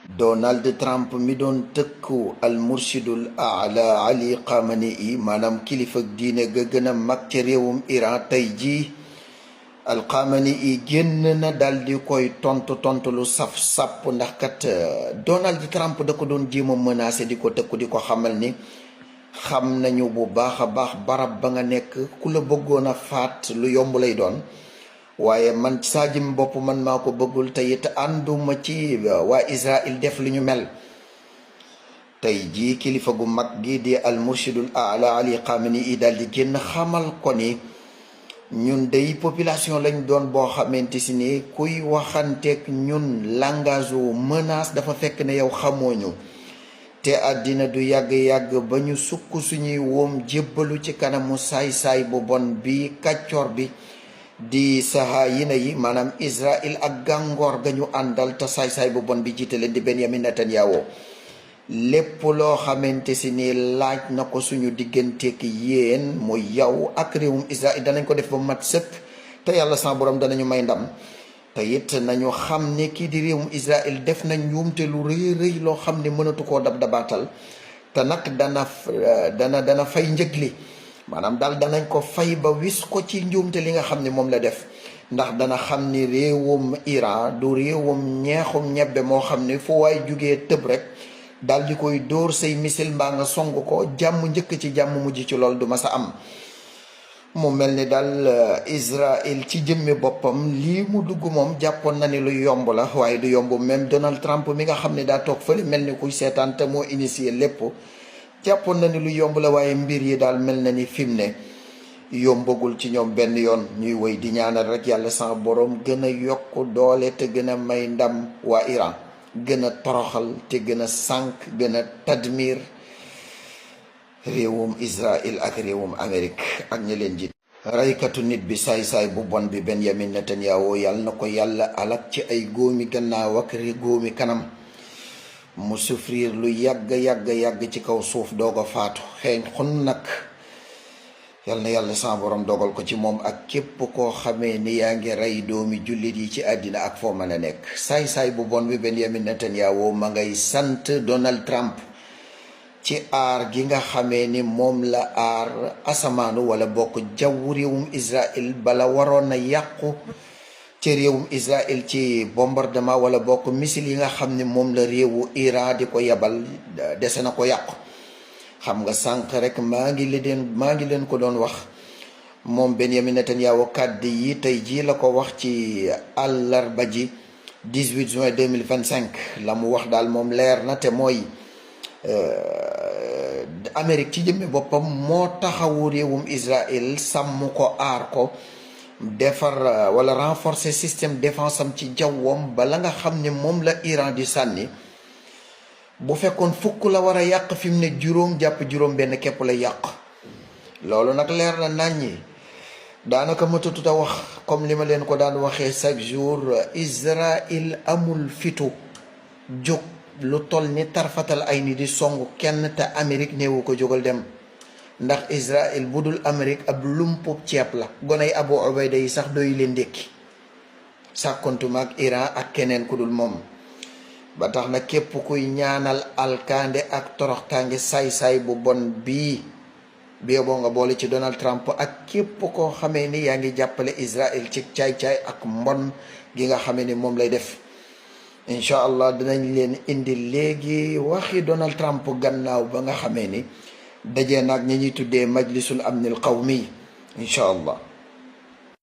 Donald Trump mi doon tëkku al mursidul ala Ali Khamenei maanaam kilifa diine ga gën a mag ca réewum Iran tey jii al Khamenei génn na dal di koy tontu lu saf sàpp ndax kat Donald Trump da ko doon jéem a menacé di ko tëkku di ko xamal ni xam nañu bu baax a baax barab ba nga nekk ku la bëggoon a faat lu yomb lay doon. waaye man saa jëm bopp man maa ko bëggul te it ànduma ci waa Israël def li ñu mel tey jii kilifa gu mag gi di al murshidul ala Ali Khamenei daal di génn xamal ko ni ñun day population lañ doon boo xamante si ni kuy waxanteeg ñun langage wu menace dafa fekk ne yow xamoo ñu te àddina du yàgg-yàgg ba ñu sukk suñuy woom jébbalu ci kanamu saay-saay bu bon bi kàccoor bi di sahaayina yi maanaam Israël ak gàngoor ga ñu àndal te saay-saay bu bon bi jiite leen di Benyamin Netanyahu lépp loo xamante si ni laaj na ko suñu digganteek yéen mooy yow ak réewum Israël danañ ko def ba mat sëkk te yàlla sa borom danañu may ndam te it nañu xam ne kii di réewum Israël def na njuumte lu rëy rëy loo xam ne mënatu koo dabaatal te nag dana fay njëg li maanaam daal danañ ko fay ba wis ko ci njuumte li nga xam ne moom la def ndax dana xam ni réewum Iran du réewum ñeexum ñebbe moo xam ne fu waay jugee tëb rek daal di koy dóor say misil mbaa nga song ko jàmm njëkk ci jàmm mujj ci lool du ma sa am mu mel ni daal Israël ci jëmmi boppam lii mu dugg moom jàppoon na ni lu yomb la waaye du yomb même Donald Trump mi nga xam ne daa toog fële mel ni kuy seetaan te moo initié lépp jàppoon na ni lu yomb la waaye mbir yi daal mel na ni fi mu ne yombagul ci ñoom benn yoon ñuy woy di ñaanal rek yàlla sa borom gën a yokk doole te gën a may ndam waa Iran gën a toroxal te gën a sànk gën a tadmir réewum Israël ak réewum Amérique ak ñi leen jiit raykatu nit bi saay-saay bu bon bi Benyamin Netanyahu yàlla na ko yàlla alak ci ay góomi gannaaw ak góomi kanam mu souffrir lu yàgg ci kaw suuf doog a faatu xeeñ xun nag yal na yàlla sa borom dogal ko ci moom ak képp koo xamee ni yaa ngi rey doomi jullit yi ci àddina ak foo mën a nekk saay-saay bu bon bi Benyamin Netanyahu ma ngay sant Donald Trump ci aar gi nga xamee ni moom la aar asamaanu wala bokk jaww réewum Israël bala waroon a yàqu ci réewum Israël ci bombardement wala bokk missile yi nga xam ne moom la réewu Iran di ko yebal dese na ko yàqu xam nga sànq rek maa ngi leen ko doon wax moom Benyamin Netanyahu kàddu yi tey jii la ko wax ci àllarba ji 18 juin 2025 la mu wax daal moom leer na te mooy Amérique ci jëmmi boppam moo taxawu réewum Israël sàmm ko aar ko defar wala renforcer système défense am ci jawwam ba la nga xam ne moom la Iran di sànni bu fekkoon fukk la war a yàq fi mu ne juróom jàpp juróom benn képp la yàq loolu nag leer na naññi daanaka matutut a wax comme li ma leen ko daan waxee chaque jour Israël amul fitu jóg lu toll ni tarfatal ay ni di song kenn te Amérique néewu ko jógal dem ndax Israël bu dul Amérique ab lumpub ceeb la goney Abu Ubayda yi sax doy leen ndékki sàkkontuma ak Iran ak keneen ku dul moom ba tax na képp kuy ñaanal alkande ak toroxtaange saay-saay bu bon bii boo nga boole ci Donald Trump ak képp koo xamee ni yaa ngi jàppale Israël ci caay-caay ak mbon gi nga xamee ni moom lay def incha allah dinañ leen indi léegi waxi Donald Trump gannaaw ba nga xamee ni dajee nag ñi ñuy tuddee majlisul amnil qawmi incha allah